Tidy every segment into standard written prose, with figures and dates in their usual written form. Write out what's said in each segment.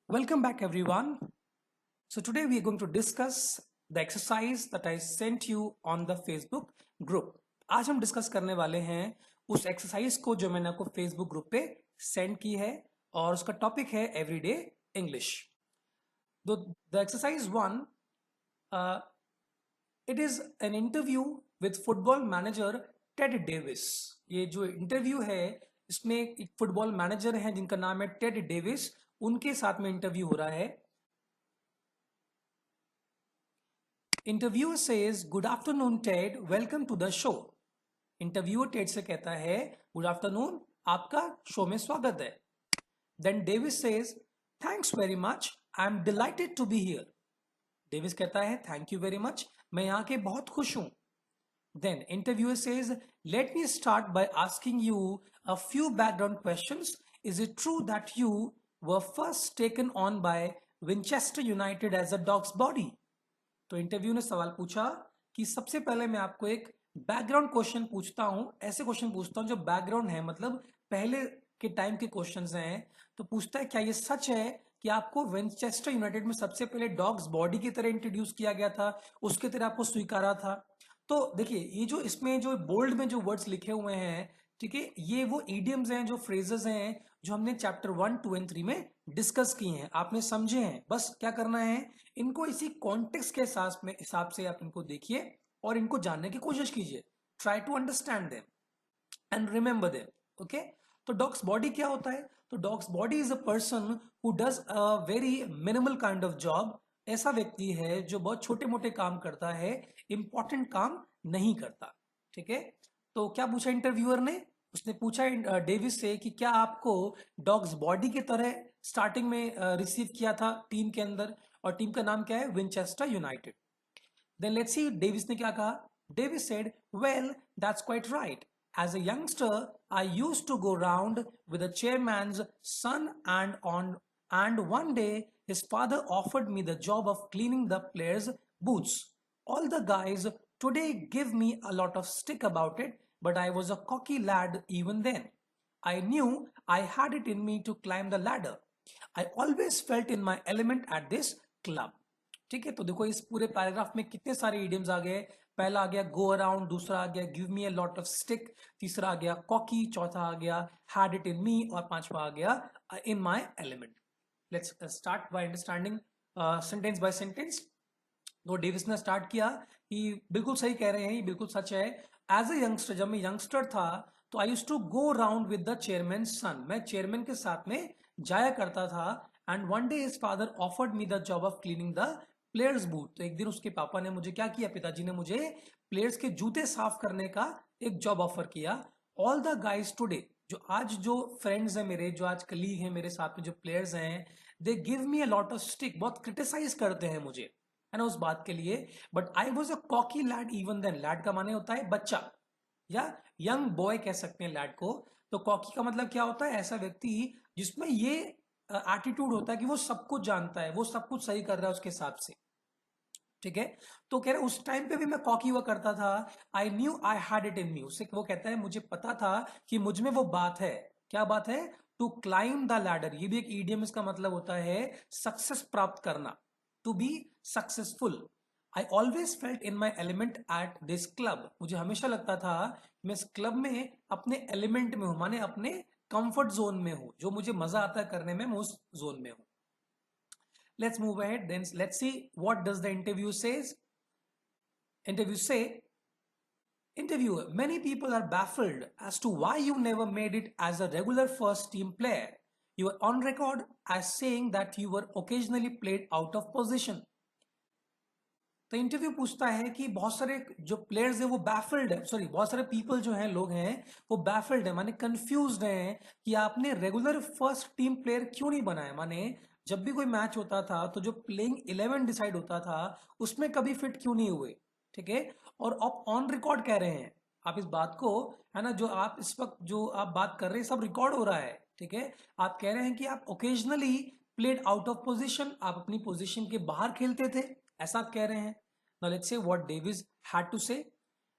Welcome back everyone. So today we are going to discuss the exercise that I sent you on the Facebook group. आज हम discuss करने वाले हैं उस exercise को जो मैंने आपको फेसबुक ग्रुप पे सेंड की है और उसका टॉपिक है everyday English. The exercise one, it is an interview with football manager Ted Davis. ये जो इंटरव्यू है इसमें एक फुटबॉल मैनेजर है जिनका नाम है टेड डेविस, उनके साथ में इंटरव्यू हो रहा है. Interviewer says good afternoon Ted, welcome to the show. Interviewer Ted से कहता है गुड आफ्टरनून, आपका शो में स्वागत है. Then Davis says thanks very much, I am delighted to be here. Davis कहता है थैंक यू वेरी मच, मैं यहाँ के बहुत खुश हूं. Then interviewer says, let me start by asking you a few background questions. Is it true that you were first taken on by Winchester United as a dog's body? तो interview ने सवाल पूछा कि सबसे पहले मैं आपको एक बैकग्राउंड क्वेश्चन पूछता हूं. ऐसे क्वेश्चन पूछता हूं जो बैकग्राउंड है, मतलब पहले के टाइम के क्वेश्चंस हैं. तो पूछता है क्या ये सच है कि आपको विंचेस्टर यूनाइटेड में सबसे पहले डॉग्स बॉडी की तरह इंट्रोड्यूस किया गया था, उसके तरह आपको स्वीकारा था. तो देखिए ये जो इसमें जो बोल्ड में जो वर्ड्स लिखे हुए हैं, ठीक है, ये वो इडियम्स हैं, जो फ्रेजेस हैं जो हमने चैप्टर 1, 2 एंड 3 में डिस्कस किए हैं, आपने समझे हैं. बस क्या करना है, इनको इसी कॉन्टेक्स्ट के हिसाब से आप इनको देखिए और इनको जानने की कोशिश कीजिए. Try to understand them and remember them. Okay, तो डॉग्स बॉडी क्या होता है? तो dogsbody is a person who does a very minimal kind of job. ऐसा व्यक्ति है जो बहुत छोटे मोटे काम करता है, इंपॉर्टेंट काम नहीं करता. ठीक है, तो क्या पूछा इंटरव्यूअर ने? उसने पूछा डेविस से कि क्या आपको डॉग्स बॉडी की तरह स्टार्टिंग में रिसीव किया था टीम के अंदर, और टीम का नाम क्या है? Winchester United. Then let's see Davis ने क्या कहा. Davis said well that's quite right. As a youngster, I used to go round with the chairman's son, and one day his father offered me the job of cleaning the players' boots. All the guys today give me a lot of stick about it, but I was a cocky lad even then. I knew I had it in me to climb the ladder. I always felt in my element at this club. ठीक है, तो देखो इस पूरे paragraph में कितने सारे idioms आ गए. पहला आ गया गो अराउंड, दूसरा आ गया give me a lot of stick, तीसरा आ गया कॉकी, चौथा आ गया हैड इट इन मी, और पांचवा आ गया in my element. Let's start by understanding sentence by sentence. तो डेविस ने स्टार्ट किया कि बिल्कुल सही कह रहे हैं, ये बिल्कुल सच है. एज अ यंगस्टर, जब मैं यंगस्टर था तो I use to go around with the chairman son. मैं चेयरमैन के साथ में जाया करता था. And one day his father offered me the job of cleaning the players boot. तो एक दिन उसके पापा ने मुझे क्या किया, पिताजी ने मुझे प्लेयर्स के जूते साफ करने का एक जॉब ऑफर किया. ऑल द गाइज टुडे, जो आज जो फ्रेंड्स हैं मेरे, जो आज कलीग हैं मेरे साथ में, जो प्लेयर्स हैं, they give me a lot of stick. बहुत क्रिटिसाइज करते हैं मुझे, है ना, उस बात के लिए. But I was a cocky lad even then. Lad का माने होता है बच्चा या यंग बॉय कह सकते हैं लैड को. तो कॉकी का मतलब क्या होता है? ऐसा व्यक्ति जिसमें ये एटीट्यूड होता है कि वो सब कुछ जानता है, वो सब कुछ सही कर रहा है उसके हिसाब से. ठीक है, तो कह रहे उस टाइम पे भी मैं कॉकी हुआ करता था. I knew I had it in me. उससे वो कहता है मुझे पता था कि मुझ में वो बात है. क्या बात है? To climb the ladder. ये भी एक ईडियम, इसका मतलब होता है सक्सेस प्राप्त करना, to be successful. I always felt in my element at this club. मुझे हमेशा लगता था मैं इस क्लब में अपने एलिमेंट में हूं, माने अपने कंफर्ट जोन में हूं. जो मुझे मजा आता है करने में, मैं उस जोन में हूं. Let's move ahead. Then let's see what does the interview says. Interview say, interviewer, many people are baffled as to why you never made it as a regular first team player. You are on record as saying that you were occasionally played out of position. तो interview पूछता है कि बहुत सारे जो players हैं वो baffled है, सॉरी, बहुत सारे पीपल जो हैं, लोग हैं, वो बैफल्ड है, माने कंफ्यूज्ड हैं कि आपने रेगुलर फर्स्ट टीम प्लेयर क्यों नहीं बनाया. माने जब भी कोई मैच होता था तो जो प्लेइंग 11 डिसाइड होता था उसमें कभी फिट क्यों नहीं हुए. ठीक है, और आप ऑन रिकॉर्ड कह रहे हैं, आप इस बात को, है ना, जो आप इस वक्त जो आप बात कर रहे हैं सब रिकॉर्ड हो रहा है. ठीक है, आप कह रहे हैं कि आप occasionally played out of position, आप अपनी पोजिशन के बाहर खेलते थे, ऐसा आप कह रहे हैं. Now let's say what Davis had to say.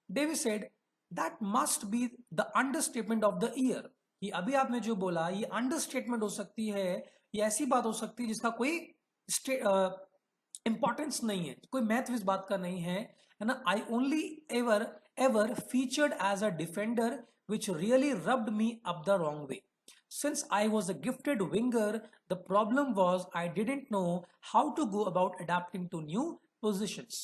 Davis said that must be the understatement of the year. ये अभी आपने जो बोला ये अंडरस्टेटमेंट हो सकती है ये ऐसी बात हो सकती है जिसका कोई इंपॉर्टेंस नहीं है, कोई महत्व इस बात का नहीं है ना। I only ever ever featured as a defender which really rubbed me up the wrong way. Since I was a gifted winger, the problem was I didn't know how to go about adapting to new positions.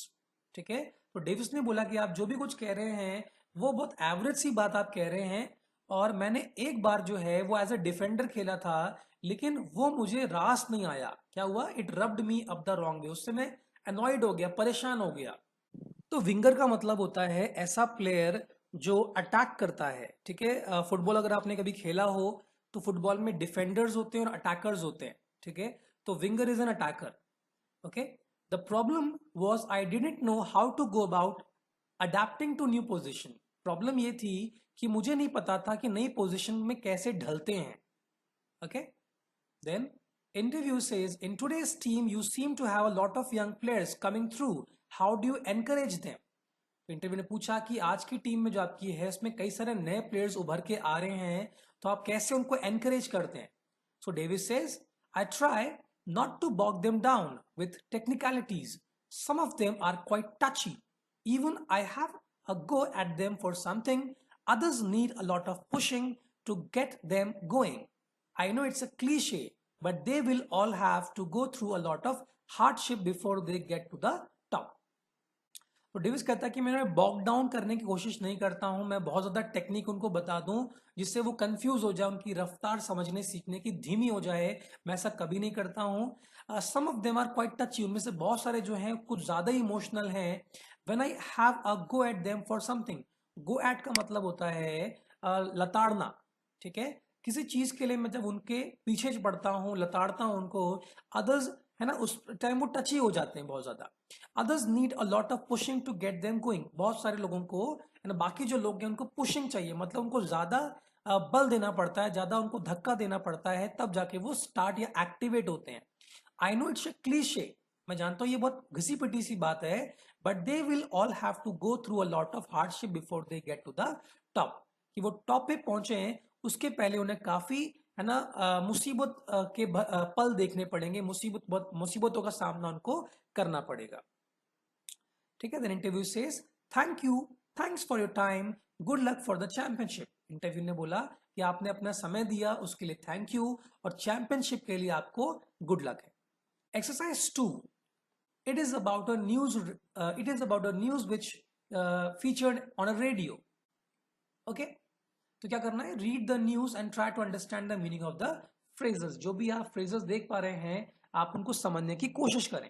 ठीक है, तो Davis ने बोला कि आप जो भी कुछ कह रहे हैं वो बहुत एवरेज सी बात आप कह रहे हैं, और मैंने एक बार जो है वो एज अ डिफेंडर खेला था, लेकिन वो मुझे रास नहीं आया। क्या हुआ? It rubbed me up the wrong वे, उससे मैं अनॉयड हो गया, परेशान हो गया। तो विंगर का मतलब होता है ऐसा प्लेयर जो अटैक करता है। ठीक है, फुटबॉल अगर आपने कभी खेला हो तो फुटबॉल में डिफेंडर्स होते हैं और अटैकर्स होते हैं। ठीक है, तो winger is an attacker. Okay, the problem was I didn't know how to go about adapting to new position. Problem ये थी कि मुझे नहीं पता था कि नई पोजिशन में कैसे ढलते हैं। Okay, then interview says in today's team you seem to have a lot of young players coming through, how do you encourage them? तो इंटरव्यू ने पूछा कि आज की टीम में जो आपकी है उसमें कई सारे नए प्लेयर्स उभर के आ रहे हैं, तो आप कैसे उनको एनकरेज करते हैं? So Davis says I try not to bog them down with technicalities, some of them are quite touchy, even I have a go at them for something, others need a lot of pushing to get them going. I know it's a cliche, but they will all have to go through a lot of hardship before they get to the top. तो Davis कहता है कि मैं बॉक down करने की कोशिश नहीं करता हूं, मैं बहुत ज्यादा टेक्निक उनको बता दूं जिससे वो कंफ्यूज हो जाए, उनकी रफ्तार समझने सीखने की धीमी हो जाए। मैं ऐसा कभी नहीं करता हूं। Some of them are quite touchy, उनमें से बहुत सारे जो हैं कुछ ज्यादा ही इमोशनल हैं। When I have a go at them for something, go at का मतलब होता है लताड़ना। ठीक है, किसी चीज के लिए मैं जब उनके पीछे पड़ता हूँ, लताड़ता हूँ उनको, अदर्स है ना उस टाइम वो टची हो जाते हैं बहुत ज्यादा। Others need a lot of pushing to get them going, बहुत सारे लोगों को है ना, बाकी जो लोग हैं उनको पुशिंग चाहिए, मतलब उनको ज्यादा बल देना पड़ता है, ज्यादा उनको धक्का देना पड़ता है, तब जाके वो स्टार्ट या एक्टिवेट होते हैं। I know it's a cliché, मैं जानता हूं ये बहुत घिसी पिटी सी बात है, but they will all have to go through a lot of hardship before they get to the top. कि वो टॉप पे पहुंचे हैं उसके पहले उन्हें काफी है ना मुसीबत के पल देखने पड़ेंगे, मुसीबतों का सामना उनको करना पड़ेगा। ठीक है, then interview says thank you, thanks for your time, good luck for the championship. Interview ने बोला कि आपने अपना समय दिया उसके लिए थैंक यू, और चैंपियनशिप के लिए आपको गुड लक है। Exercise 2, it is about a news which featured on a radio. Okay, तो क्या करना है? Read the news and try to understand the meaning of the phrases. जो भी आप फ्रेजेस देख पा रहे हैं आप उनको समझने की कोशिश करें।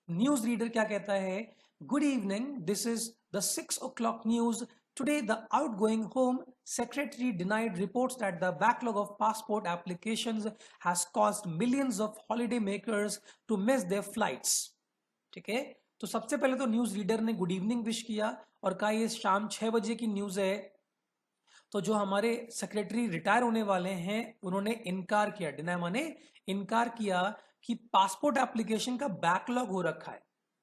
न्यूज रीडर क्या कहता है? Good evening, this is the 6 o'clock news. Today, the outgoing Home Secretary denied reports that the backlog of passport applications has caused millions of holiday makers to miss their flights. ठीक है, तो सबसे पहले तो news reader ने good evening wish किया और कहा ये शाम 6 बजे की न्यूज है। तो जो हमारे सेक्रेटरी रिटायर होने वाले हैं उन्होंने इनकार किया, डिनाई माने इनकार किया, कि पासपोर्ट एप्लीकेशन का बैकलॉग हो रखा है।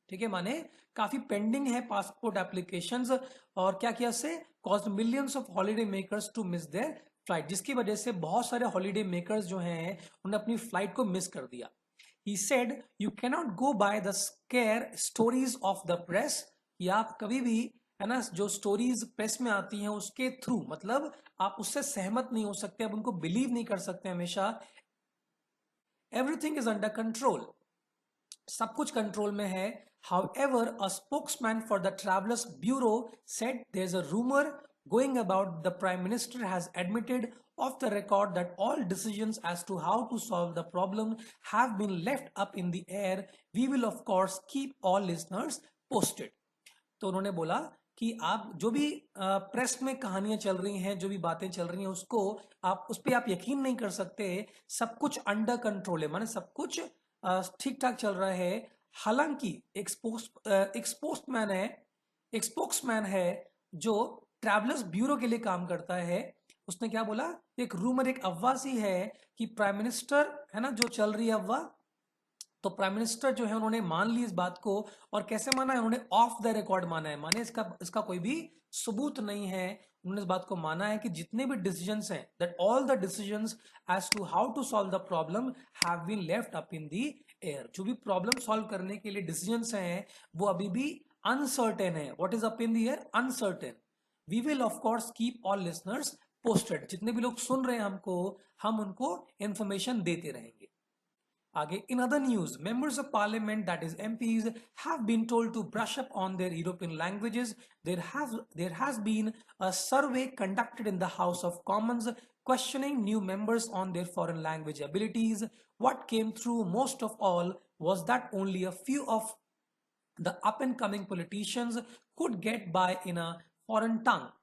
ठीक है, माने काफी पेंडिंग है पासपोर्ट एप्लीकेशंस, और क्या किया से cost millions of holiday makers to miss their flight, जिसकी वजह से बहुत सारे हॉलीडे मेकर्स जो हैं उन्होंने अपनी फ्लाइट को मिस कर दिया। He said, "You cannot go by the scare stories of the press." या आप कभी भी है ना जो स्टोरीज प्रेस में आती हैं उसके थ्रू, मतलब आप उससे सहमत नहीं हो सकते, आप उनको बिलीव नहीं कर सकते हमेशा। एवरीथिंग इज अंडर कंट्रोल, सब कुछ कंट्रोल में है। However, a spokesman for the Travelers Bureau said there's a rumor going about the Prime Minister has admitted off the record that all decisions as to how to solve the problem have been left up in the air. We will of course keep all listeners posted. तो उन्होंने बोला कि आप जो भी press में कहानियां चल रही हैं, जो भी बातें चल रही हैं, उसको आप उस पर आप यकीन नहीं कर सकते। सब कुछ अंडर कंट्रोल है, माने सब कुछ ठीक ठाक चल रहा है। हालांकि एक स्पोक्समैन है जो ट्रैवलर्स ब्यूरो के लिए काम करता है, उसने क्या बोला? एक रूमर, एक अफवाह सी है कि प्राइम मिनिस्टर है ना जो चल रही है अफवाह, तो प्राइम मिनिस्टर जो है उन्होंने मान ली इस बात को। और कैसे माना है? उन्होंने ऑफ द रिकॉर्ड माना है, माने इसका कोई भी सबूत नहीं है। उन्होंने इस बात को माना है कि जितने भी डिसीजंस हैं, that all the decisions as to how to solve the problem have been left up in the air. जो भी प्रॉब्लम सॉल्व करने के लिए डिसीजंस हैं वो अभी भी अनसर्टेन है। What is up in the air? Uncertain. We will of course keep all listeners posted. जितने भी लोग सुन रहे हैं हमको, हम उनको इंफॉर्मेशन देते रहेंगे। आगे, in other news, members of parliament, that is MPs, have been told to brush up on their European languages. There has been a survey conducted in the House of Commons questioning new members on their foreign language abilities. What came through most of all was that only a few of the up and coming politicians could get by in a foreign tongue.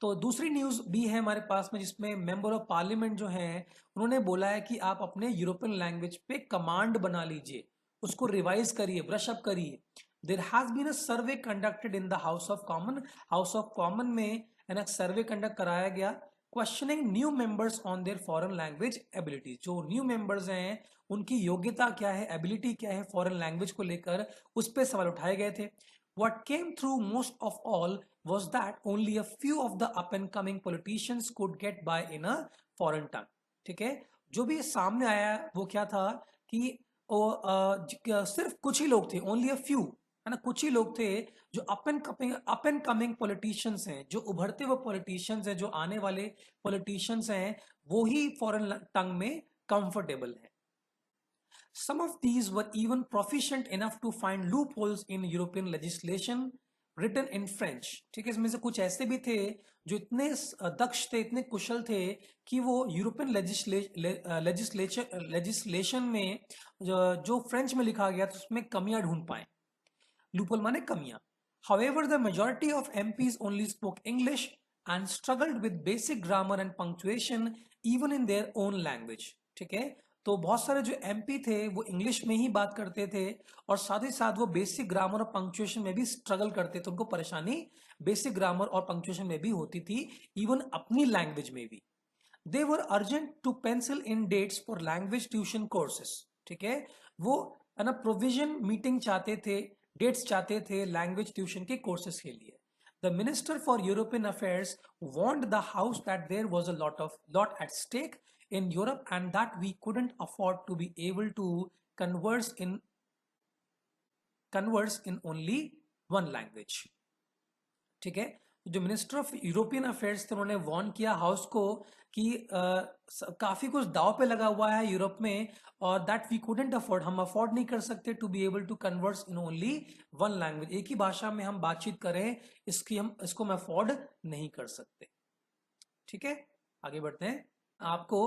तो दूसरी news भी है हमारे पास में, जिसमें member of parliament जो हैं उन्होंने बोला है कि आप अपने यूरोपियन लैंग्वेज पे कमांड बना लीजिए, उसको रिवाइज करिए, ब्रश अप करिए। There has been a survey conducted in the House of Common. House of Common में एक सर्वे कंडक्ट कराया गया, questioning new members on their foreign language abilities. जो न्यू मेंबर्स हैं उनकी योग्यता क्या है, एबिलिटी क्या है फॉरेन लैंग्वेज को लेकर, उस पर सवाल उठाए गए थे। What came through most of all was that only a few of the up and coming politicians could get by in a foreign tongue। ठीक है, जो भी सामने आया वो क्या था कि सिर्फ कुछ ही लोग थे, ओनली अ फ्यू, है ना, कुछ ही लोग थे जो अप एंड कमिंग पॉलिटिशियंस हैं, जो उभरते हुए पॉलिटिशियंस हैं, जो आने वाले पॉलिटिशियंस हैं, वो ही फॉरेन टंग में कंफर्टेबल है। Some of these were even proficient enough to find loopholes in European legislation written in French। ठीक है, इसमें से कुछ ऐसे भी थे जो इतने दक्ष थे, इतने कुशल थे कि वो यूरोपियन लेजिस्लेशन में जो फ्रेंच में लिखा गया था उसमें कमियां ढूंढ पाए। लूपहोल माने कमियां। However, the majority of MPs only spoke English and struggled with basic grammar and punctuation even in their own language। ठीक है, तो बहुत सारे जो एमपी थे वो इंग्लिश में ही बात करते थे और साथ ही साथ वो बेसिक ग्रामर और पंक्चुएशन में भी स्ट्रगल करते थे। उनको परेशानी बेसिक ग्रामर और पंक्चुएशन में भी होती थी, इवन अपनी लैंग्वेज में भी। They were urgent to pencil in dates for language tuition courses. ठीक है, वो है ना प्रोविजन मीटिंग चाहते थे, डेट्स चाहते थे लैंग्वेज ट्यूशन के कोर्सेस के लिए। The Minister for European Affairs warned the House that there was a lot at stake in Europe and that we couldn't afford to be able to converse in only one language। ठीक है, जो minister of European affairs थे उन्होंने warn किया house को कि काफी कुछ दाव पे लगा हुआ है यूरोप में और दैट वी कुडंट अफोर्ड, हम अफोर्ड नहीं कर सकते to be able to converse in only one language, एक ही भाषा में हम बातचीत करें, इसको हम अफोर्ड नहीं कर सकते। ठीक है, आगे बढ़ते हैं। आपको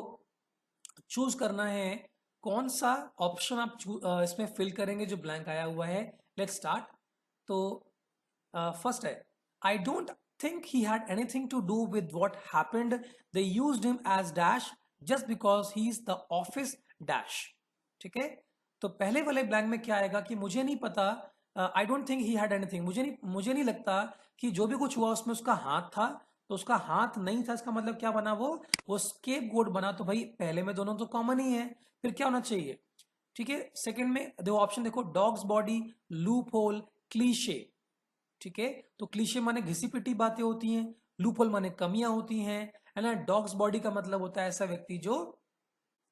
चूज करना है कौन सा ऑप्शन आप इसमें फिल करेंगे जो ब्लैंक आया हुआ है। Let's start. तो फर्स्ट है, I don't think he had anything to do with what happened. They used him as dash just because he's the office dash। ठीक है, तो पहले वाले ब्लैंक में क्या आएगा कि मुझे नहीं पता, I don't think he had anything, मुझे नहीं लगता कि जो भी कुछ हुआ उसमें उसका हाथ था, तो उसका हाथ नहीं था, इसका मतलब क्या बना, वो स्केप गोट बना। तो भाई पहले में दोनों तो कॉमन ही है, फिर क्या होना चाहिए। ठीक है, सेकंड में दो ऑप्शन देखो, dogs body, loop hole, cliché. ठीक है, तो क्लीशे माने घिसी पिटी बातें होती हैं, लूपहोल माने कमियां होती हैं, है ना। डॉग्स बॉडी का मतलब होता है ऐसा व्यक्ति जो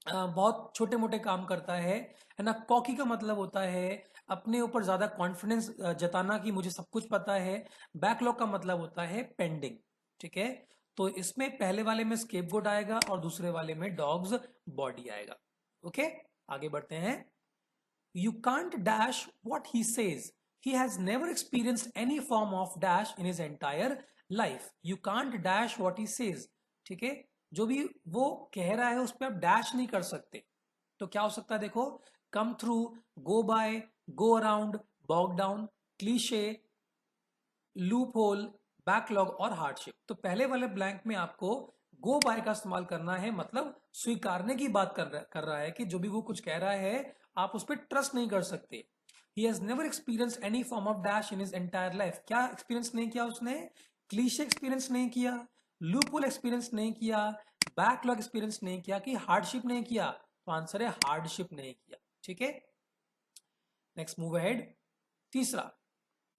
बहुत छोटे मोटे काम करता है ना। कॉकी का मतलब होता है अपने ऊपर ज्यादा कॉन्फिडेंस जताना कि मुझे सब कुछ पता है। बैकलॉग का मतलब होता है पेंडिंग। ठीक है, तो इसमें पहले वाले में स्केपगोट आएगा और दूसरे वाले में डॉग्स बॉडी आएगा। ओके, आगे बढ़ते हैं। You can't dash what he says, he has never experienced any form of dash in his entire life। you can't dash what he says। ठीक है, जो भी वो कह रहा है उस पर आप डैश नहीं कर सकते। तो क्या हो सकता है देखो, come through, go by, go around, bog down, cliche, loop hole, backlog और हार्डशिप। तो पहले वाले ब्लैंक में आपको गो बाय का इस्तेमाल करना है, मतलब स्वीकारने की बात कर रहा है कि जो भी वो कुछ कह रहा है आप उस पर ट्रस्ट नहीं कर सकते। He has never experienced any form of dash in his entire life। क्या एक्सपीरियंस नहीं किया उसने, क्लीशे एक्सपीरियंस नहीं किया, लूपहोल एक्सपीरियंस नहीं किया, बैकलॉग एक्सपीरियंस नहीं किया, कि हार्डशिप नहीं किया। तो आंसर है हार्डशिप नहीं किया। ठीक है, नेक्स्ट मूव अहेड। तीसरा,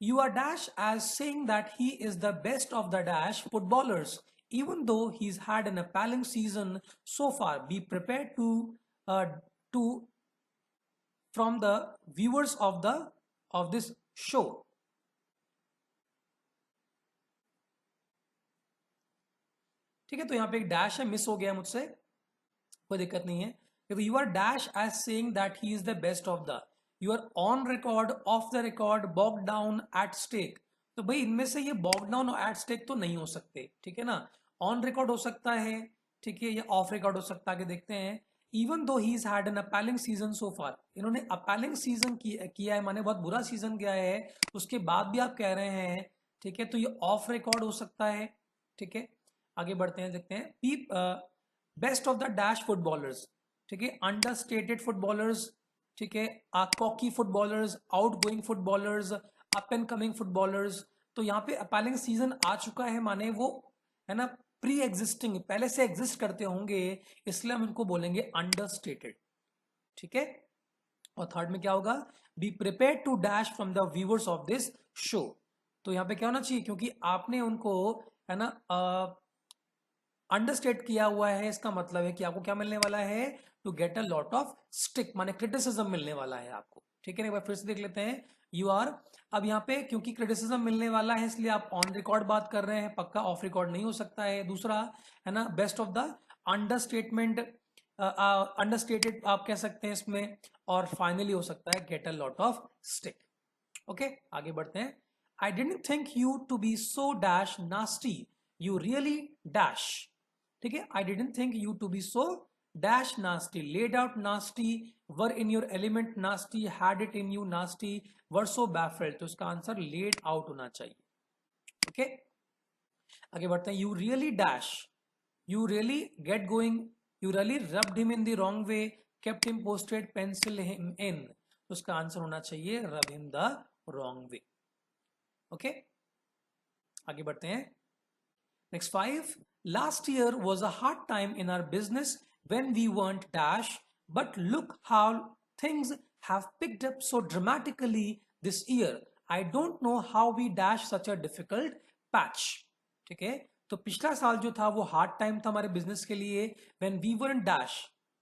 You are dash as saying that he is the best of the dash footballers, even though he's had an appalling season so far. Be prepared to from the viewers of this show. ठीक है, तो यहाँ पे एक dash है, miss हो गया मुझसे, कोई दिक्कत नहीं है. You are dash as saying that he is the best of the, you are on record, off the record, bog down, at stake. तो भाई इनमें से ये बॉक डाउन और एट स्टेक तो नहीं हो सकते, ठीक है ना. ऑन रिकॉर्ड हो सकता है, ठीक है, या ऑफ रिकॉर्ड हो सकता है. देखते हैं. Even though he had an appalling season so far, इन्होंने अपैलिंग सीजन किया है, माने बहुत बुरा सीजन गया है, उसके बाद भी आप कह रहे हैं, ठीक है, तो ये ऑफ रिकॉर्ड हो सकता है. ठीक है, आगे बढ़ते हैं, देखते हैं. Best of the dash footballers, ठीक है, अंडर स्टेटेड फुटबॉलर्स, ठीक है, cocky footballers, out going footballers, up and coming footballers. तो यहाँ पे अपैलिंग सीजन आ चुका है, माने वो है ना प्री एग्जिस्टिंग, पहले से एग्जिस्ट करते होंगे, इसलिए हम इनको बोलेंगे अंडर स्टेटेड. ठीक है, और थर्ड में क्या होगा, be prepare to dash from the viewers of this show. तो यहाँ पे क्या होना चाहिए, क्योंकि आपने उनको है ना अंडरस्टेट किया हुआ है, इसका मतलब है कि आपको क्या मिलने वाला है, to get a lot of stick, माने क्रिटिसिज्म मिलने वाला है आपको. ठीक है ना, एक बार फिर से देख लेते हैं. यू आर, अब यहाँ पे क्योंकि क्रिटिसिज्म मिलने वाला है इसलिए आप ऑन रिकॉर्ड बात कर रहे हैं, पक्का ऑफ रिकॉर्ड नहीं हो सकता है. दूसरा है ना best of the understatement, understated आप कह सकते हैं इसमें, और फाइनली हो सकता है get a lot of stick. Okay, आगे बढ़ते हैं. I didn't think you to be so dash nasty, you really dash. ठीक है, I didn't think you to be so dash nasty, led out nasty, were in your element nasty, had it in you nasty, were so baffled. तो इसका answer laid out होना चाहिए. Okay, आगे बढ़ते हैं. You really dash, you really get going, you really rubbed him in the wrong way, kept him posted, pencil him इन. तो उसका answer होना चाहिए रब him the wrong way. Okay, आगे बढ़ते हैं. Next 5. Last year was a hard time in our business when we weren't dash, but look how things have picked up so dramatically this year. I don't know how we dash such a difficult patch. ठीक है, तो पिछला साल जो था वो hard time था हमारे बिजनेस के लिए, when we weren't dash,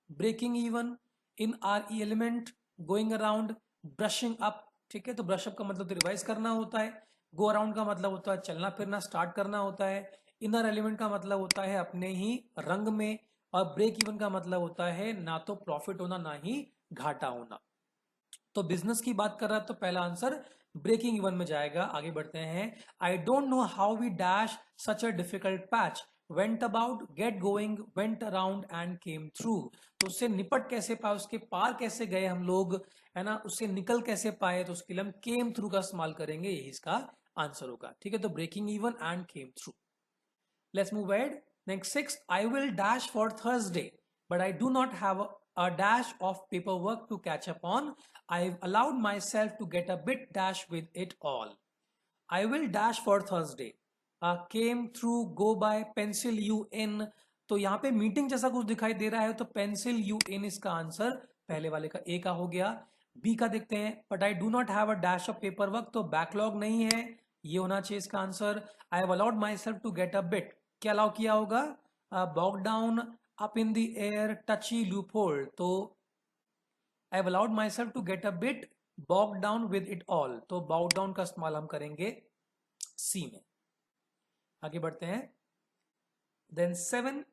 breaking even in our element, going around, brushing up. ठीक है, तो ब्रश अप का मतलब तो रिवाइज करना होता है, गो अराउंड का मतलब होता है चलना फिरना स्टार्ट करना होता है, इनर एलिमेंट का मतलब होता है अपने ही रंग में, और ब्रेक इवन का मतलब होता है ना तो प्रॉफिट होना ना ही घाटा होना. तो बिजनेस की बात कर रहा है तो पहला आंसर ब्रेकिंग इवन में जाएगा. आगे बढ़ते हैं. I don't know how we dash such a difficult patch, went about, get going, went around and came through. तो उससे निपट कैसे पाए, उसके पार कैसे गए हम लोग, है ना, उससे निकल कैसे पाए, तो उसके लिए हम केम थ्रू का इस्तेमाल करेंगे, यही इसका आंसर होगा. ठीक है, तो breaking even and came through. Let's move ahead. Next 6. I will dash for Thursday, but I do not have a dash of paperwork to catch up on. I've allowed myself to get a bit dash with it all. I will dash for Thursday. Came through, go by, pencil you in. तो यहाँ पे meeting जैसा कुछ दिखाई दे रहा है, तो pencil you in इसका आंसर पहले वाले का ए का हो गया. बी का देखते हैं. But I do not have a dash of paper work, तो बैकलॉग नहीं है, ये होना चाहिए इसका answer. I have allowed myself to get a bit, क्या अलाउ किया होगा, bog down, up in the air, touchy, loophole. तो I have allowed myself to get a bit bog down with it all, तो bog down का इस्तेमाल हम करेंगे सी में. आगे बढ़ते हैं. Then 7.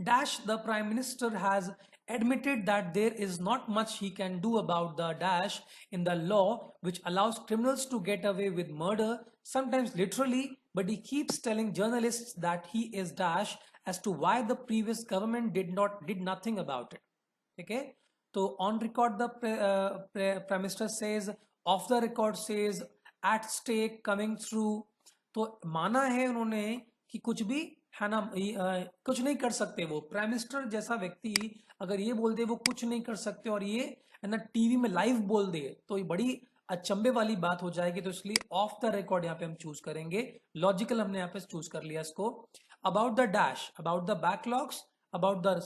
Dash, the Prime Minister has admitted that there is not much he can do about the dash in the law which allows criminals to get away with murder, sometimes literally, but he keeps telling journalists that he is dash as to why the previous government did nothing about it. Okay, so on record the Prime Minister says, off the record says, at stake, coming through. तो माना है उन्होंने कि कुछ भी है ना, कुछ नहीं कर सकते. वो प्राइम मिनिस्टर जैसा व्यक्ति अगर ये बोल दे वो कुछ नहीं कर सकते, और ये है ना टीवी में लाइव बोल दे, तो ये बड़ी अचंभे वाली बात हो जाएगी. तो इसलिए ऑफ द रिकॉर्ड यहाँ पे हम चूज करेंगे. लॉजिकल हमने यहाँ पे चूज कर लिया इसको. About the dash, about the backlogs, about the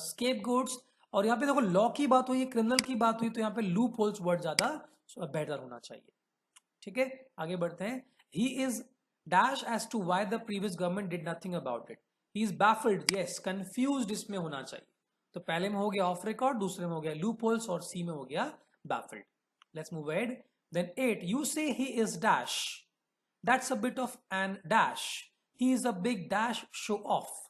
scapegoats, और यहाँ पे देखो लॉ की बात हुई, क्रिमिनल की बात हुई, तो यहाँ पे लूप होल्स वर्ड ज्यादा बेटर होना चाहिए। ठीक है, आगे बढ़ते हैं। He is dash as to why the previous government did nothing about it. He is baffled, yes, confused इसमें होना चाहिए। तो पहले में हो गया ऑफ रिकॉर्ड, दूसरे में हो गया लूप होल्स, और सी में हो गया baffled. Let's move ahead. Then 8, you say he is dash, that's a bit of an dash, he is a big dash show off.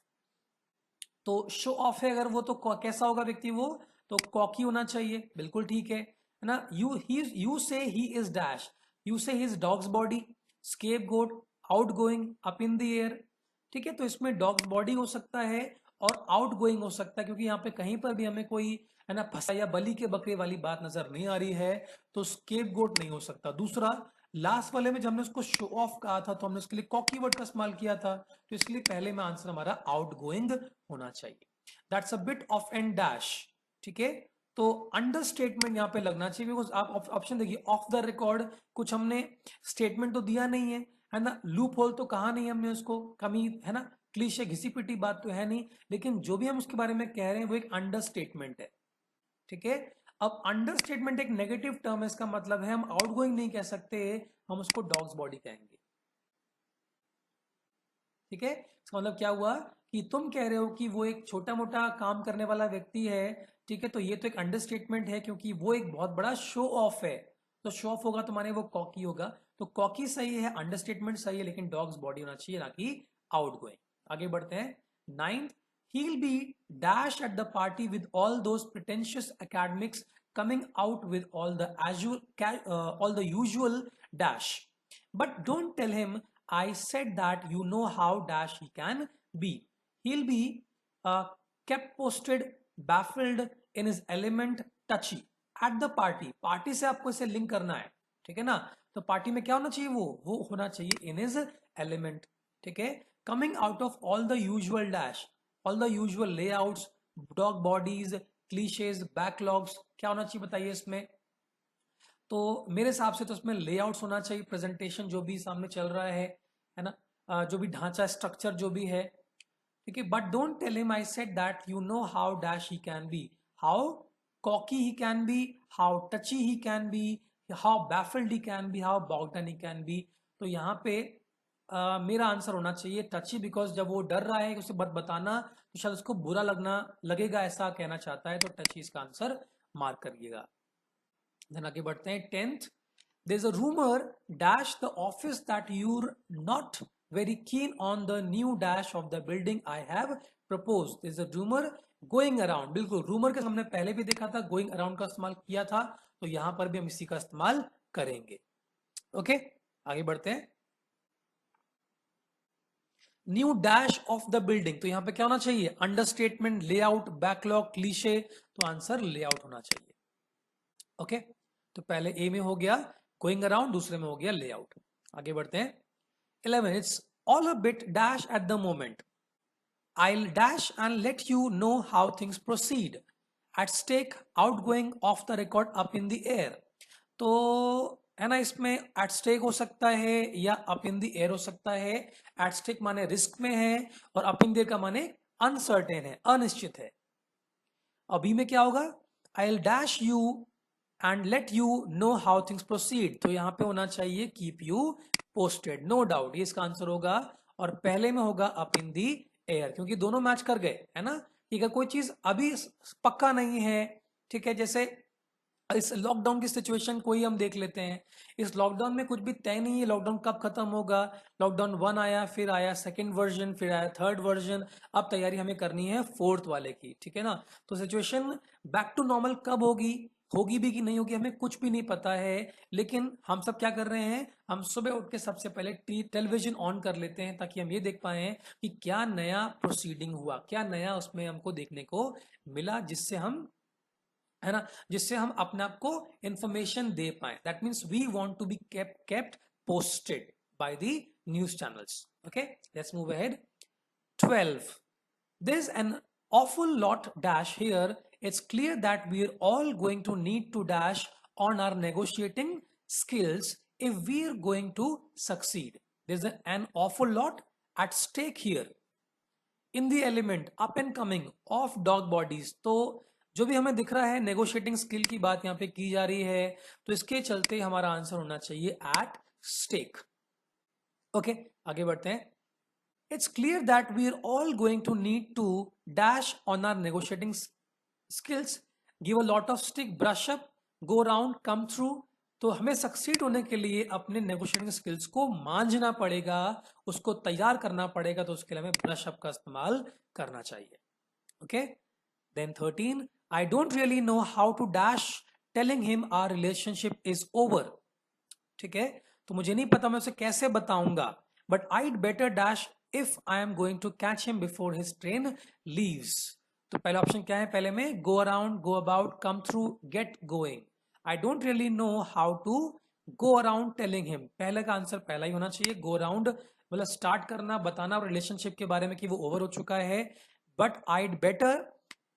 तो शो ऑफ है अगर वो, तो कैसा होगा व्यक्ति वो, तो कॉकी होना चाहिए, बिल्कुल ठीक है ना। You say he is dash, you say he is dogsbody, scapegoat, outgoing, up in the air. ठीक है, तो इसमें डॉग्स बॉडी हो सकता है और आउट गोइंग हो सकता है, क्योंकि यहाँ पे कहीं पर भी हमें कोई है ना फंसा या बलि के बकरे वाली बात नजर नहीं आ रही है, तो स्केप गोट नहीं हो सकता। दूसरा, लास्ट वाले में जब हमने उसको शो ऑफ कहा था तो हमने उसके लिए कॉकी वर्ड का इस्तेमाल किया था, तो इसलिए पहले में आंसर हमारा आउट गोइंग होना चाहिए। That's a bit of an dash. ठीक है, तो अंडर स्टेटमेंट यहां पे लगना चाहिए, बिकॉज आप ऑप्शन देखिए, ऑफ द रिकॉर्ड, कुछ हमने स्टेटमेंट तो दिया नहीं है ना, लूप होल तो कहा नहीं हमने उसको, कमी है ना, क्लीशे घिसी पिटी बात तो है नहीं, लेकिन जो भी हम उसके बारे में कह रहे हैं वो एक अंडर स्टेटमेंट है। ठीक है, अब अंडर स्टेटमेंट एक नेगेटिव टर्म है, इसका मतलब है हम आउट गोइंग नहीं कह सकते, हम उसको डॉग्स बॉडी कहेंगे। ठीक है, इसका मतलब क्या हुआ कि तुम कह रहे हो कि वो एक छोटा मोटा काम करने वाला व्यक्ति है। ठीक है, तो ये तो एक अंडरस्टेटमेंट है, क्योंकि वो एक बहुत बड़ा शो ऑफ है, तो शो ऑफ होगा तो माने वो कॉकी होगा, तो कॉकी सही है, अंडरस्टेटमेंट सही है, लेकिन डॉग्स बॉडी होना चाहिए ना कि आउट गोइंग। आगे बढ़ते हैं। 9th, he'll be dash at the party with all those pretentious academics coming out with all the usual dash, but don't tell him I said that you know how dash he can be. He'll be kept posted, baffled in his element, touchy at the party. Party से आपको इसे link करना है, ठीक है ना, तो party में क्या होना चाहिए, वो होना चाहिए in his element। ठीक है, coming out of all the usual dash, all the usual layouts, dog bodies, cliches, backlogs, क्या होना चाहिए बताइए इसमें। तो मेरे हिसाब से तो उसमें लेआउट्स होना चाहिए, प्रेजेंटेशन जो भी सामने चल रहा है ना, जो भी ढांचा स्ट्रक्चर जो भी है। ठीक है, but don't tell him I said that you know how dash he can be, how cocky he can be, how touchy he can be, how baffled he can be, how bogged he can be. तो यहाँ पे मेरा answer होना चाहिए टची, because जब वो डर रहा है उसे बताना, तो शायद उसको बुरा लगेगा, ऐसा कहना चाहता है, तो टची इसका आंसर मार्क करिएगा। देन आगे बढ़ते हैं। 10th, there's a rumor dash the office that you're not very keen on the new dash of the building I have proposed. There's a rumor going around, बिल्कुल रूमर के हमने पहले भी देखा था, गोइंग अराउंड का इस्तेमाल किया था, तो यहां पर भी हम इसी का इस्तेमाल करेंगे। ओके, आगे बढ़ते हैं। New dash of the building, तो यहां पे क्या होना चाहिए, अंडरस्टेटमेंट, लेआउट, बैकलॉग, क्लीशे, तो आंसर लेआउट होना चाहिए। ओके, तो पहले ए में हो गया गोइंग अराउंड, दूसरे में हो गया लेआउट। आगे बढ़ते हैं। 11, it's all a bit dash at the moment. I'll dash and let you know how things proceed. At stake, outgoing, off the record, up in the air. तो है ना, इसमें एट स्टेक हो सकता है या अप इन द एयर हो सकता है। एट स्टेक माने रिस्क में है, और अप इन द एयर का माने अनसर्टेन है, अनिश्चित है। अभी में क्या होगा, I will dash you and let you know how things proceed, तो यहां पे होना चाहिए keep you posted, no doubt ये इसका आंसर होगा, और पहले में होगा अप इन दी एयर, क्योंकि दोनों मैच कर गए, है ना। ठीक है, कोई चीज अभी पक्का नहीं है, ठीक है, जैसे इस लॉकडाउन की सिचुएशन को ही हम देख लेते हैं। इस लॉकडाउन में कुछ भी तय नहीं है लॉकडाउन कब खत्म होगा। लॉकडाउन 1 आया, फिर आया सेकेंड वर्जन, फिर आया थर्ड वर्जन, अब तैयारी हमें करनी है फोर्थ वाले की, ठीक है ना। तो सिचुएशन बैक टू नॉर्मल कब होगी, होगी भी कि नहीं होगी, हमें कुछ भी नहीं पता है। लेकिन हम सब क्या कर रहे हैं, हम सुबह उठ के सबसे पहले टेलीविजन ऑन कर लेते हैं, ताकि हम ये देख पाए कि क्या नया प्रोसीडिंग हुआ, क्या नया उसमें हमको देखने को मिला, जिससे हम, है ना, जिससे हम अपने आप को इंफॉर्मेशन दे पाए। That means we want to be kept posted by the news channels. Okay, let's move ahead. 12, there's an awful lot dash here. It's clear that we're all going to need to dash on our negotiating skills if we're going to succeed. There's an awful lot at stake here. In the element, up and coming, of dog bodies, तो जो भी हमें दिख रहा है negotiating skill की बात यहाँ पे की जा रही है, तो इसके चलते हमारा आंसर होना चाहिए एट स्टेक। ओके, आगे बढ़ते हैं। It's clear that we are all going to need to dash on our negotiating skills, give a lot of stick, brush up, go around, come through। तो हमें सक्सीड होने के लिए अपने नेगोशिएटिंग स्किल्स को मांझना पड़ेगा, उसको तैयार करना पड़ेगा, तो उसके लिए हमें ब्रश अप का इस्तेमाल करना चाहिए। Okay, then 13, I don't really know how to dash telling him our relationship is over. ठीक है, तो मुझे नहीं पता मैं उसे कैसे बताऊंगा, but I'd better dash if I am going to catch him before his train leaves. तो पहला ऑप्शन क्या है, पहले में go around, go about, come through, get going. I don't really know how to go around telling him, पहले का answer पहला ही होना चाहिए। गो अराउंड मतलब स्टार्ट करना, बताना रिलेशनशिप के बारे में कि वो ओवर हो चुका है। But I'd better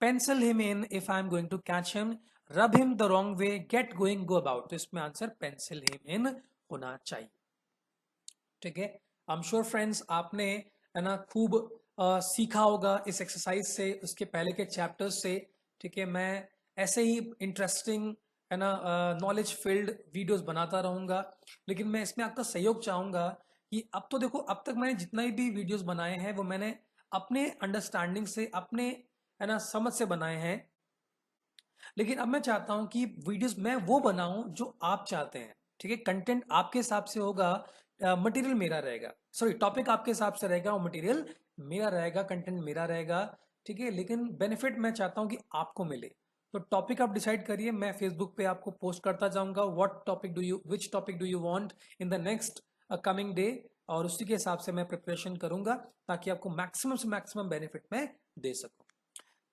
pencil him in if I am going to catch him, rub him the wrong way, get going, go about. तो इसमें आंसर पेंसिल हिम इन होना चाहिए। ठीक है, आई एम श्योर फ्रेंड्स आपने है ना खूब सीखा होगा इस एक्सरसाइज से, उसके पहले के चैप्टर्स से। ठीक है, मैं ऐसे ही इंटरेस्टिंग है ना नॉलेज फील्ड वीडियोस बनाता रहूंगा, लेकिन मैं इसमें आपका सहयोग चाहूंगा कि अब तो देखो, अब तक मैंने जितना भी वीडियोस बनाए हैं वो मैंने अपने अंडरस्टैंडिंग से, अपने है ना समझ से बनाए हैं, लेकिन अब मैं चाहता हूं कि वीडियोस मैं वो बनाऊं जो आप चाहते हैं। ठीक है, कंटेंट आपके हिसाब से होगा, मटेरियल मेरा रहेगा, सॉरी टॉपिक आपके हिसाब से रहेगा और मटेरियल मेरा रहेगा, कंटेंट मेरा रहेगा। ठीक है, लेकिन बेनिफिट मैं चाहता हूं कि आपको मिले। तो टॉपिक आप डिसाइड करिए, मैं फेसबुक पे आपको पोस्ट करता जाऊंगा, what topic do you, which topic do you want in the next coming day, और उसी के हिसाब से मैं प्रिपरेशन करूंगा ताकि आपको मैक्सिमम से मैक्सिमम बेनिफिट मैं दे सकूं।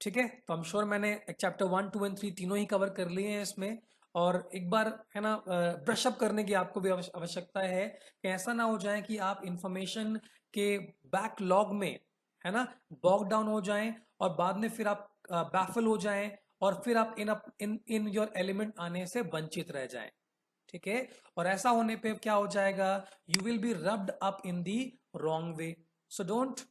ठीक है, तो हम श्योर मैंने चैप्टर 1, 2 एंड 3 तीनों ही कवर कर लिए हैं इसमें, और एक बार है ना ब्रश अप करने की आपको भी आवश्यकता है कि ऐसा ना हो जाए कि आप इंफॉर्मेशन के बैकलॉग में है ना बॉग डाउन हो जाएं और बाद में फिर आप बैफल हो जाएं और फिर आप इन इन योर एलिमेंट आने से वंचित रह जाएं। ठीक है, और ऐसा होने पे क्या हो जाएगा, you will be rubbed up in the wrong way. So don't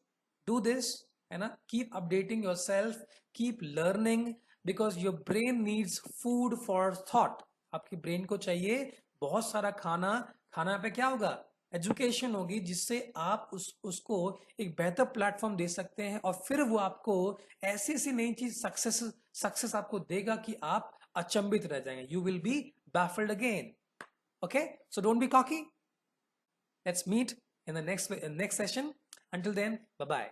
do this, है ना, keep updating your self, keep learning, because your brain needs food for thought. आपकी ब्रेन को चाहिए बहुत सारा खाना, खाना पे क्या होगा, एजुकेशन होगी, जिससे आप उसको एक बेहतर प्लेटफॉर्म दे सकते हैं, और फिर वो आपको ऐसी ऐसी नई चीज सक्सेस आपको देगा कि आप अचंभित रह जाएंगे, you will be baffled again. Okay, so don't be cocky. Let's meet in the next session. Until then, bye bye.